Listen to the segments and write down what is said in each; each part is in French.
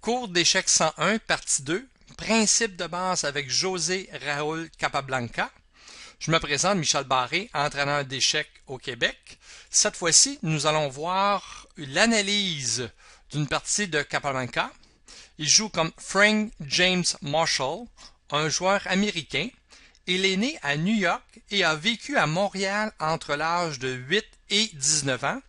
Cours d'échecs 101, partie 2, principe de base avec José Raúl Capablanca. Je me présente, Michel Barré, entraîneur d'échecs au Québec. Cette fois-ci, nous allons voir l'analyse d'une partie de Capablanca. Il joue comme Frank James Marshall, un joueur américain. Il est né à New York et a vécu à Montréal entre l'âge de 8 et 19 ans.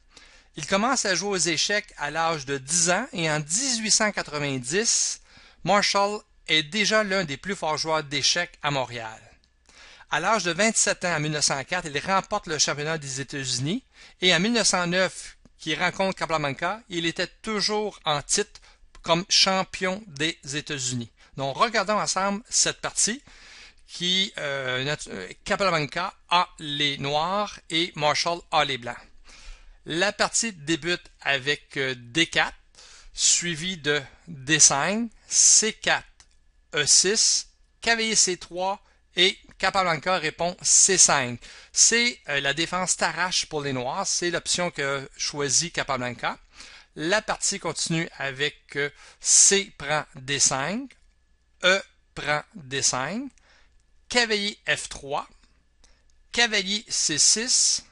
Il commence à jouer aux échecs à l'âge de 10 ans et en 1890, Marshall est déjà l'un des plus forts joueurs d'échecs à Montréal. À l'âge de 27 ans, en 1904, il remporte le championnat des États-Unis et en 1909, qu'il rencontre Capablanca, il était toujours en titre comme champion des États-Unis. Donc, regardons ensemble cette partie qui Capablanca a les noirs et Marshall a les blancs. La partie débute avec D4, suivi de D5, C4, E6, cavalier C3 et Capablanca répond C5. C'est la défense t'arrache pour les noirs, c'est l'option que choisit Capablanca. La partie continue avec C prend D5, E prend D5, cavalier F3, cavalier C6,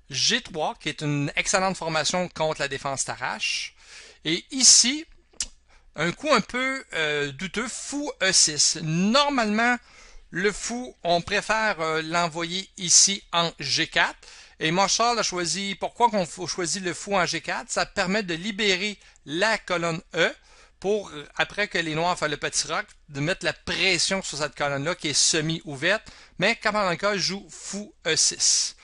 G3, qui est une excellente formation contre la défense t'arrache. Et ici, un coup un peu douteux, fou E6. Normalement, le fou, on préfère l'envoyer ici en G4. Et Marshall a choisi, pourquoi qu'on choisit le fou en G4? Ça permet de libérer la colonne E pour, après que les noirs fassent le petit roc, de mettre la pression sur cette colonne-là qui est semi-ouverte. Mais Capablanca joue fou E6.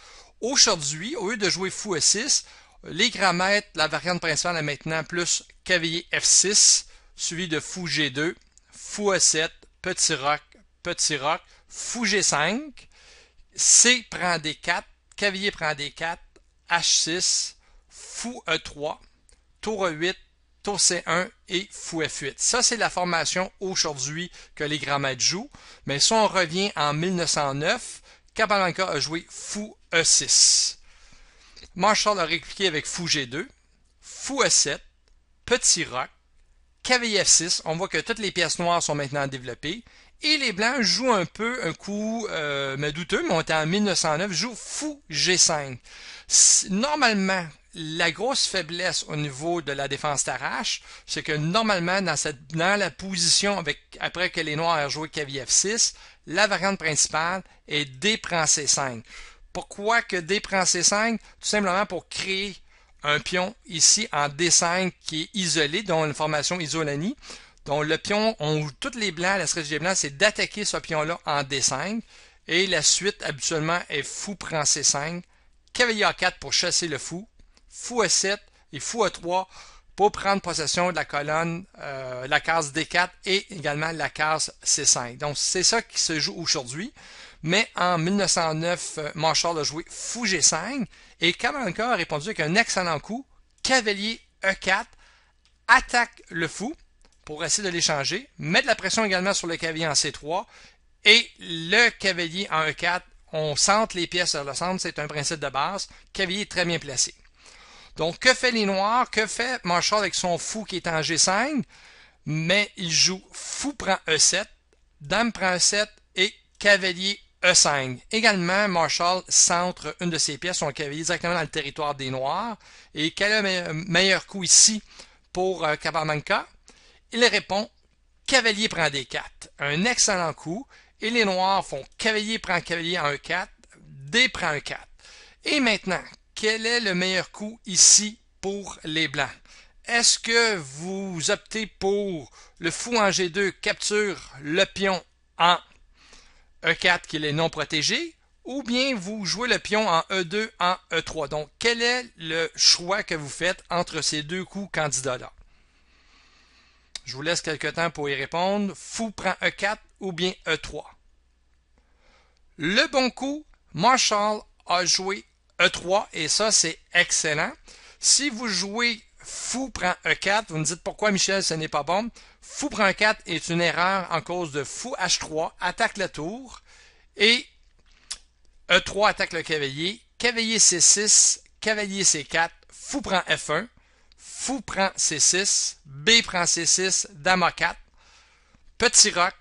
Aujourd'hui, au lieu de jouer fou E6, les grands maîtres, la variante principale est maintenant plus cavalier F6, suivi de fou G2, fou E7, petit roc, fou G5, C prend D4, cavalier prend D4, H6, fou E3, tour E8, tour C1 et fou F8. Ça, c'est la formation aujourd'hui que les grands maîtres jouent. Mais si on revient en 1909, Capablanca a joué fou E6. Marshall a répliqué avec fou G2, fou E7, petit roc, cavalier F6. On voit que toutes les pièces noires sont maintenant développées. Et les blancs jouent un peu un coup mais douteux, mais on était en 1909, jouent fou G5. Normalement, la grosse faiblesse au niveau de la défense t'arrache, c'est que normalement, dans la position après que les noirs aient joué cavalier F6, la variante principale est D prend C5. Pourquoi que D prend C5? Tout simplement pour créer un pion ici en D5 qui est isolé, dont une formation isolanie. Donc le pion, tous les blancs, la stratégie des blancs, c'est d'attaquer ce pion-là en D5. Et la suite, habituellement, est fou prend C5, cavalier A4 pour chasser le fou, fou E7 et fou E3 pour prendre possession de la colonne, la case D4 et également la case C5. Donc c'est ça qui se joue aujourd'hui. Mais en 1909, Marshall a joué fou G5 et Capablanca a répondu avec un excellent coup, cavalier E4, attaque le fou pour essayer de l'échanger, met de la pression également sur le cavalier en C3 et le cavalier en E4, on centre les pièces sur le centre, c'est un principe de base, cavalier très bien placé. Donc que fait les noirs? Que fait Marshall avec son fou qui est en G5? Mais il joue fou prend E7, dame prend E7 et cavalier E5. Également, Marshall centre une de ses pièces, son cavalier, directement dans le territoire des noirs. Et quel est le meilleur coup ici pour Capablanca? Il répond cavalier prend D4. Un excellent coup. Et les noirs font cavalier prend cavalier en E4, D prend E4. Et maintenant, quel est le meilleur coup ici pour les blancs? Est-ce que vous optez pour le fou en G2 capture le pion en E4 qui est non protégé, ou bien vous jouez le pion en E2 en E3? Donc, quel est le choix que vous faites entre ces deux coups candidats-là? Je vous laisse quelques temps pour y répondre. Fou prend E4 ou bien E3. Le bon coup, Marshall a joué E3 et ça, c'est excellent. Si vous jouez fou prend E4, vous me dites pourquoi Michel, ce n'est pas bon. Fou prend E4 est une erreur en cause de fou H3, attaque la tour et E3 attaque le cavalier, cavalier C6, cavalier C4, fou prend F1, fou prend C6, B prend C6, dame A4, petit roc,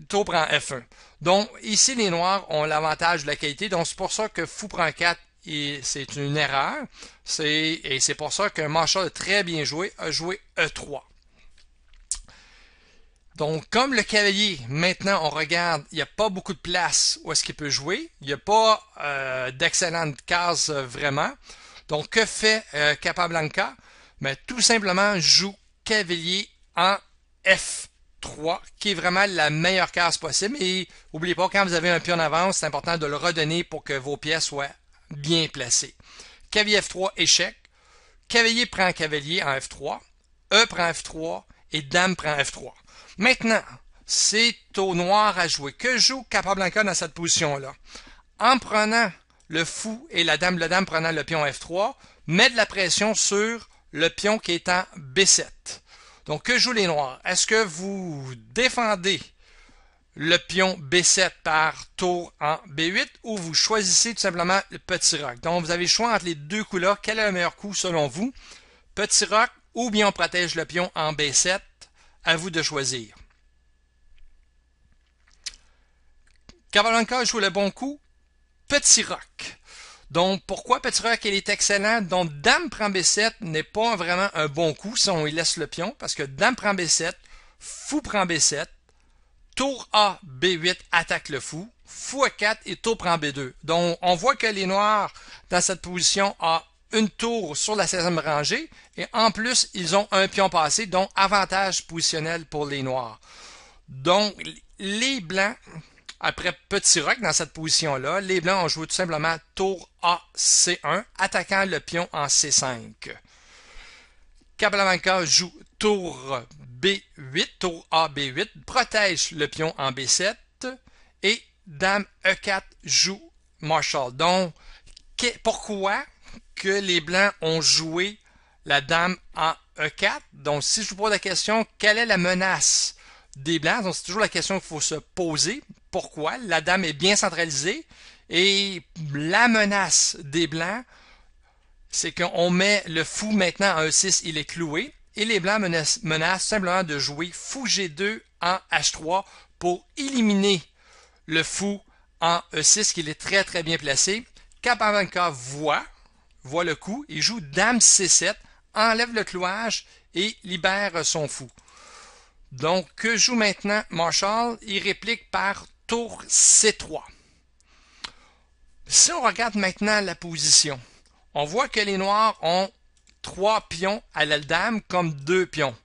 tour prend F1. Donc ici les noirs ont l'avantage de la qualité, donc c'est pour ça que fou prend 4 et c'est une erreur. Et c'est pour ça que Marshall a très bien joué, a joué E3. Donc, comme le cavalier, maintenant, on regarde, il n'y a pas beaucoup de place où est-ce qu'il peut jouer. Il n'y a pas d'excellentes cases vraiment. Donc, que fait Capablanca? Mais tout simplement, joue cavalier en F3, qui est vraiment la meilleure case possible. Et n'oubliez pas, quand vous avez un pion en avance, c'est important de le redonner pour que vos pièces soient bien placées. Cavalier F3, échec. Cavalier prend cavalier en F3. E prend F3 et dame prend F3. Maintenant, c'est au noir à jouer. Que joue Capablanca dans cette position-là? En prenant le fou et la dame prenant le pion F3, met de la pression sur le pion qui est en B7. Donc, que jouent les noirs? Est-ce que vous défendez le pion B7 par tour en B8 ou vous choisissez tout simplement le petit roc? Donc, vous avez le choix entre les deux coups-là. Quel est le meilleur coup selon vous? Petit roc ou bien on protège le pion en B7? À vous de choisir. Capablanca joue le bon coup. Petit roc. Donc, pourquoi petit roc, il est excellent? Donc, dame prend B7 n'est pas vraiment un bon coup si on y laisse le pion, parce que dame prend B7, fou prend B7, tour A, B8 attaque le fou, fou A4 et tour prend B2. Donc, on voit que les noirs, dans cette position, ont une tour sur la 16e rangée et en plus, ils ont un pion passé, donc avantage positionnel pour les noirs. Donc, les blancs, après petit roc dans cette position-là, les blancs ont joué tout simplement tour A, C1, attaquant le pion en C5. Capablanca joue tour B8, tour A, B8, protège le pion en B7 et dame E4 joue Marshall. Donc, pourquoi que les blancs ont joué la dame en E4? Donc, si je vous pose la question, quelle est la menace des blancs? Donc, c'est toujours la question qu'il faut se poser. Pourquoi? La dame est bien centralisée et la menace des blancs, c'est qu'on met le fou maintenant en E6, il est cloué et les blancs menacent simplement de jouer fou G2 en H3 pour éliminer le fou en E6 qui est très très bien placé. Capablanca voit le coup, il joue dame C7, enlève le clouage et libère son fou. Donc, que joue maintenant Marshall? Il réplique par tour C3. Si on regarde maintenant la position, on voit que les noirs ont 3 pions à l'aile dame comme 2 pions.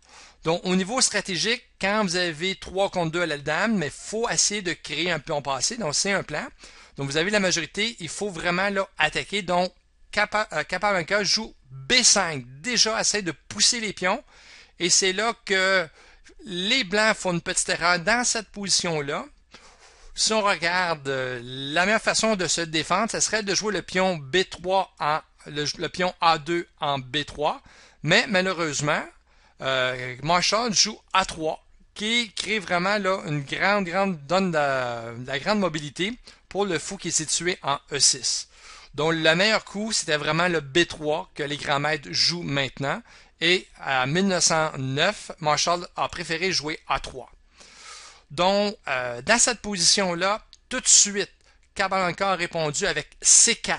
Donc, au niveau stratégique, quand vous avez 3 contre 2 à l'aile dame, mais il faut essayer de créer un pion passé. Donc, c'est un plan. Donc, vous avez la majorité, il faut vraiment là attaquer. Donc, Capablanca joue B5. Déjà, essaie de pousser les pions. Et c'est là que les blancs font une petite erreur dans cette position-là. Si on regarde la meilleure façon de se défendre, ce serait de jouer le pion B3 le pion A2 en B3. Mais malheureusement, Marshall joue A3, qui crée vraiment là une donne de la grande mobilité pour le fou qui est situé en E6. Donc le meilleur coup, c'était vraiment le B3 que les grands maîtres jouent maintenant. Et en 1909, Marshall a préféré jouer A3. Donc, dans cette position-là, tout de suite, Capablanca a répondu avec C4.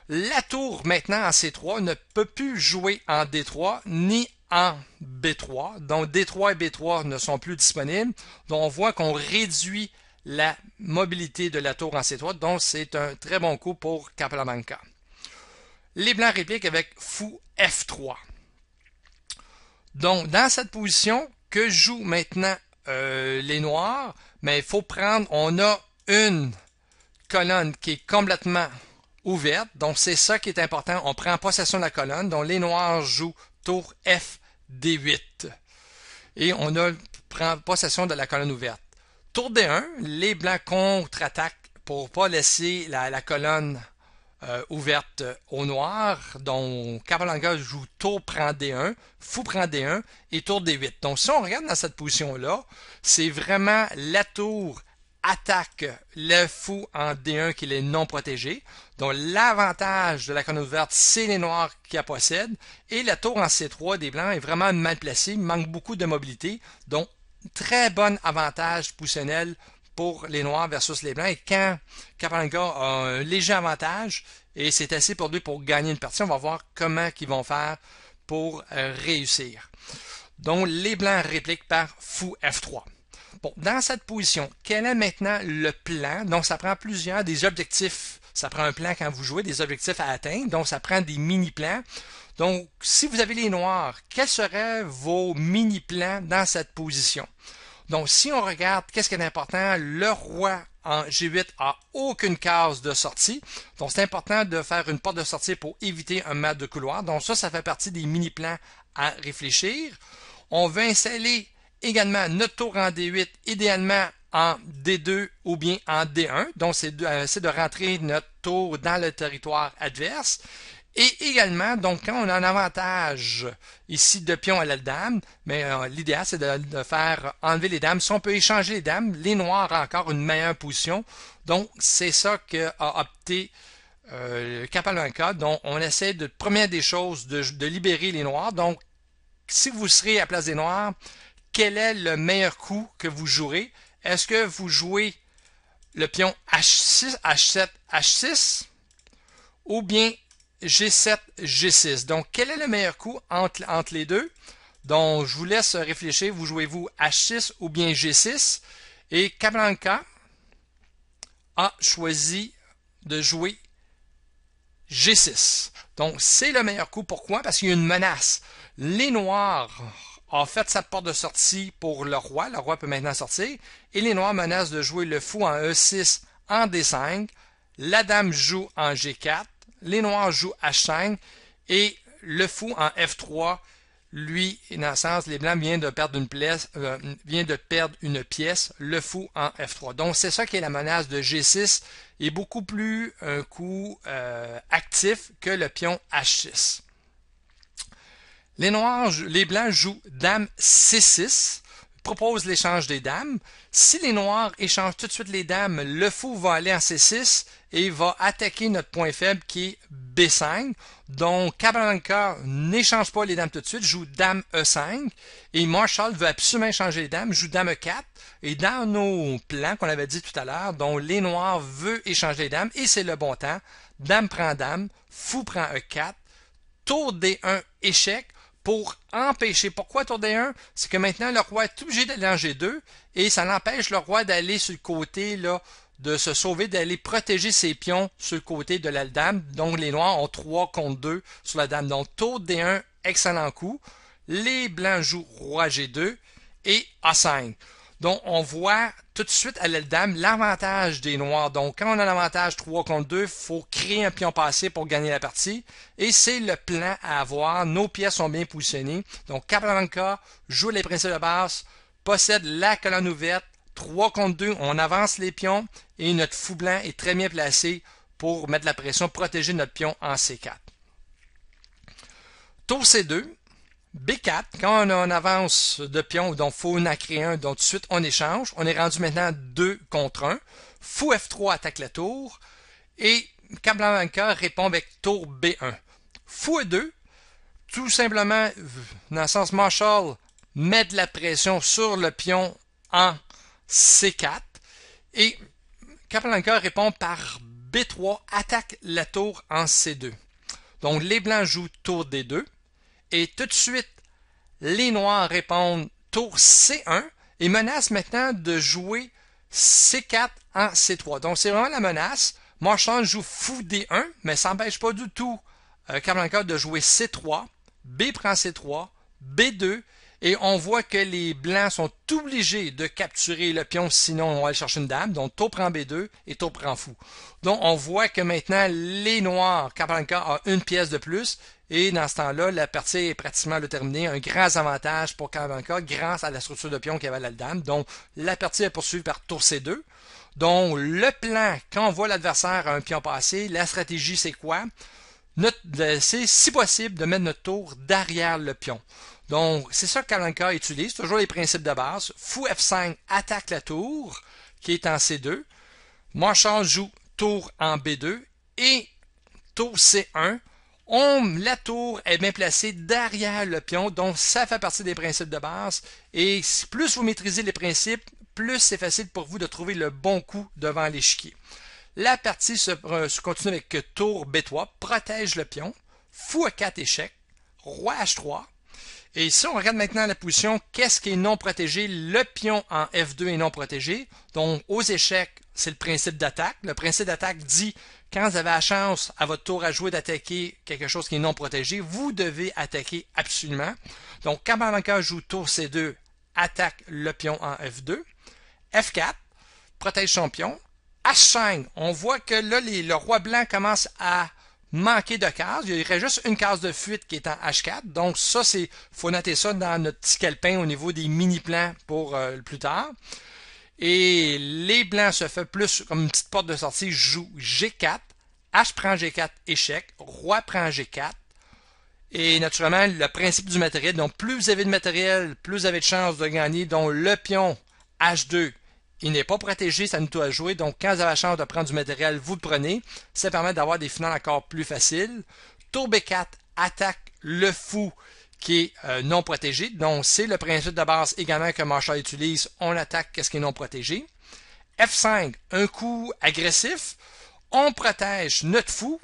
La tour, maintenant, en C3, ne peut plus jouer en D3 ni en B3. Donc, D3 et B3 ne sont plus disponibles. Donc, on voit qu'on réduit la mobilité de la tour en C3. Donc, c'est un très bon coup pour Capablanca. Les blancs répliquent avec fou F3. Donc, dans cette position, que jouent maintenant les noirs? Mais il faut prendre, on a une colonne qui est complètement ouverte. Donc, c'est ça qui est important. On prend possession de la colonne. Donc, les noirs jouent tour F, D8. Et on prend possession de la colonne ouverte. Tour D1, les blancs contre-attaquent pour pas laisser la colonne ouverte au noir. Donc, Capablanca joue tour prend D1, fou prend D1 et tour D8. Donc, si on regarde dans cette position-là, c'est vraiment la tour attaque le fou en D1 qui est non protégé. Donc l'avantage de la colonne ouverte, c'est les noirs qui la possèdent. Et la tour en C3 des blancs est vraiment mal placée, manque beaucoup de mobilité. Donc très bon avantage positionnel pour les noirs versus les blancs. Et quand Capablanca a un léger avantage, et c'est assez pour lui pour gagner une partie, on va voir comment ils vont faire pour réussir. Donc les blancs répliquent par fou F3. Bon, dans cette position, quel est maintenant le plan? Donc ça prend des objectifs. Ça prend un plan quand vous jouez, des objectifs à atteindre. Donc ça prend des mini-plans. Donc si vous avez les noirs, quels seraient vos mini-plans dans cette position? Donc, si on regarde, qu'est-ce qui est important? Le roi en G8 a aucune case de sortie. Donc, c'est important de faire une porte de sortie pour éviter un mat de couloir. Donc, ça fait partie des mini-plans à réfléchir. On veut installer également notre tour en D8, idéalement en D2 ou bien en D1. Donc, c'est de rentrer notre tour dans le territoire adverse. Et également, donc, quand on a un avantage ici de pion à la dame, mais l'idéal, c'est de faire enlever les dames. Si on peut échanger les dames, les noirs ont encore une meilleure position. Donc, c'est ça qu'a opté Capablanca. Donc, on essaie de, première des choses, de libérer les noirs. Donc, si vous serez à la place des noirs, quel est le meilleur coup que vous jouerez? Est-ce que vous jouez le pion H6, H7, H6 ou bien G7, G6. Donc, quel est le meilleur coup entre les deux? Donc, je vous laisse réfléchir. Vous jouez-vous H6 ou bien G6? Et Capablanca a choisi de jouer G6. Donc, c'est le meilleur coup. Pourquoi? Parce qu'il y a une menace. Les noirs ont fait sa porte de sortie pour le roi. Le roi peut maintenant sortir. Et les noirs menacent de jouer le fou en E6 en D5. La dame joue en G4. Les noirs jouent H5 et le fou en F3, lui, dans le sens, les blancs viennent de perdre une pièce, le fou en F3. Donc, c'est ça qui est la menace de G6 et beaucoup plus un coup actif que le pion H6. Les blancs jouent dame C6, proposent l'échange des dames. Si les noirs échangent tout de suite les dames, le fou va aller en C6 et va attaquer notre point faible qui est B5. Donc, Capablanca n'échange pas les dames tout de suite, joue dame E5. Et Marshall veut absolument échanger les dames, joue dame E4. Et dans nos plans qu'on avait dit tout à l'heure, dont les noirs veulent échanger les dames, et c'est le bon temps, dame prend dame, fou prend E4, tour D1, échec, pour empêcher. Pourquoi tour D1? C'est que maintenant, le roi est obligé d'aller en G2 et ça l'empêche le roi d'aller sur le côté, là, de se sauver, d'aller protéger ses pions sur le côté de la dame. Donc, les noirs ont 3 contre 2 sur la dame. Donc, tour D1, excellent coup. Les blancs jouent roi G2 et A5. Donc, on voit tout de suite à l'aile dame l'avantage des noirs. Donc, quand on a l'avantage 3 contre 2, il faut créer un pion passé pour gagner la partie. Et c'est le plan à avoir. Nos pièces sont bien positionnées. Donc, Capablanca joue les principes de base, possède la colonne ouverte, 3 contre 2, on avance les pions et notre fou blanc est très bien placé pour mettre la pression, protéger notre pion en C4. Tour C2. B4, quand on a une avance de pion, donc il faut en créer un, donc tout de suite on échange. On est rendu maintenant 2 contre 1. Fou F3 attaque la tour. Et Capablanca répond avec tour B1. Fou E2, tout simplement, dans le sens Marshall, met de la pression sur le pion en C4. Et Capablanca répond par B3, attaque la tour en C2. Donc les blancs jouent tour D2. Et tout de suite, les noirs répondent tour C1 et menacent maintenant de jouer C4 en C3. Donc, c'est vraiment la menace. Marshall joue fou D1, mais ça n'empêche pas du tout Capablanca de jouer C3. B prend C3, B2, et on voit que les blancs sont obligés de capturer le pion, sinon on va aller chercher une dame. Donc, tour prend B2 et tour prend fou. Donc, on voit que maintenant, les noirs, Capablanca a une pièce de plus. Et dans ce temps-là, la partie est pratiquement terminée. Un grand avantage pour Capablanca grâce à la structure de pion qu'il y avait à la dame. Donc, la partie est poursuivie par tour C2. Donc, le plan, quand on voit l'adversaire à un pion passé, la stratégie, c'est quoi? C'est, si possible, de mettre notre tour derrière le pion. Donc, c'est ça que Capablanca utilise. Toujours les principes de base. Fou F5 attaque la tour. qui est en C2. Marshall joue tour en B2 et tour C1. La tour est bien placée derrière le pion, donc ça fait partie des principes de base. Et plus vous maîtrisez les principes, plus c'est facile pour vous de trouver le bon coup devant l'échiquier. La partie se continue avec tour B3, protège le pion, fou A4 échec, roi H3. Et si on regarde maintenant la position, qu'est-ce qui est non protégé? Le pion en F2 est non protégé. Donc, aux échecs, c'est le principe d'attaque. Le principe d'attaque dit, quand vous avez la chance à votre tour à jouer d'attaquer quelque chose qui est non protégé, vous devez attaquer absolument. Donc, Capablanca joue tour C2, attaque le pion en F2. F4, protège son pion. H5, on voit que là, le roi blanc commence à manquer de cases. Il y aurait juste une case de fuite qui est en H4. Donc ça, faut noter ça dans notre petit calepin au niveau des mini-plans pour plus tard. Et les blancs se fait plus comme une petite porte de sortie, joue G4, H prend G4, échec, roi prend G4. Et naturellement, le principe du matériel, donc plus vous avez de matériel, plus vous avez de chances de gagner. Donc le pion H2, il n'est pas protégé, ça nous doit jouer. Donc, quand vous avez la chance de prendre du matériel, vous le prenez. Ça permet d'avoir des finales encore plus faciles. Tour B4 attaque le fou qui est non protégé. Donc, c'est le principe de base également que Marshall utilise. On attaque ce qui est non protégé. F5, un coup agressif. On protège notre fou.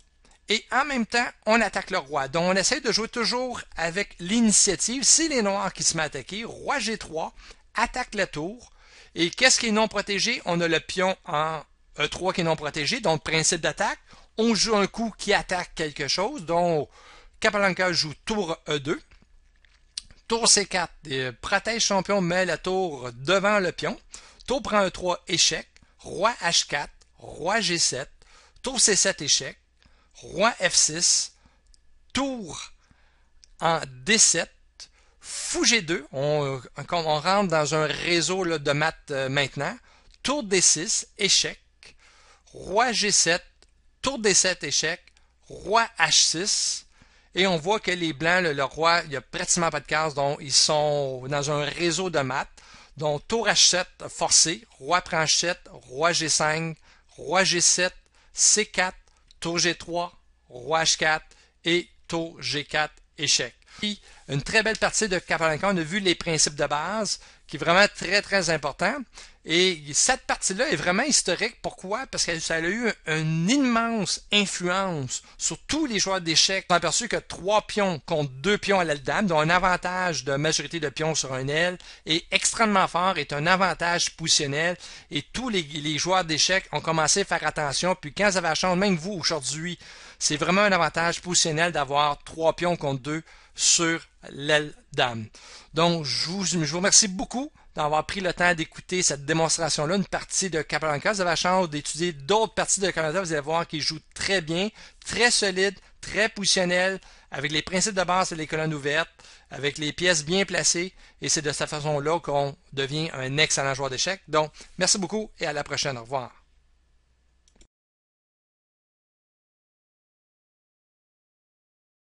Et en même temps, on attaque le roi. Donc, on essaie de jouer toujours avec l'initiative. C'est les noirs qui se mettent attaquer. Roi G3, attaque la tour. Et qu'est-ce qui est non protégé? On a le pion en E3 qui est non protégé, donc principe d'attaque. On joue un coup qui attaque quelque chose, donc Capablanca joue tour E2. Tour C4, protège son pion, met la tour devant le pion. Tour prend E3, échec. Roi H4, roi G7. Tour C7, échec. Roi F6. Tour en D7. Fou G2, on rentre dans un réseau là, de maths maintenant. Tour D6, échec. Roi G7, tour D7, échec. Roi H6. Et on voit que les blancs, le roi, il n'y a pratiquement pas de cases, donc ils sont dans un réseau de maths. Donc tour H7, forcé. Roi prend H7, roi G5, roi G7, C4, tour G3, roi H4 et tour G4, échec. Une très belle partie de Capablanca. On a vu les principes de base, qui est vraiment très, très important. Et cette partie-là est vraiment historique. Pourquoi? Parce que ça a eu une immense influence sur tous les joueurs d'échecs. On a aperçu que 3 pions contre 2 pions à l'aile dame, dont un avantage de majorité de pions sur un aile, est extrêmement fort, est un avantage positionnel. Et tous les joueurs d'échecs ont commencé à faire attention. Puis quand ça va changer, même vous aujourd'hui, c'est vraiment un avantage positionnel d'avoir 3 pions contre 2 sur l'aile dame. Donc, je vous remercie beaucoup d'avoir pris le temps d'écouter cette démonstration-là, une partie de Capablanca. Vous avez la chance d'étudier d'autres parties de Capablanca. Vous allez voir qu'il joue très bien, très solide, très positionnel, avec les principes de base et les colonnes ouvertes, avec les pièces bien placées. Et c'est de cette façon-là qu'on devient un excellent joueur d'échecs. Donc, merci beaucoup et à la prochaine. Au revoir.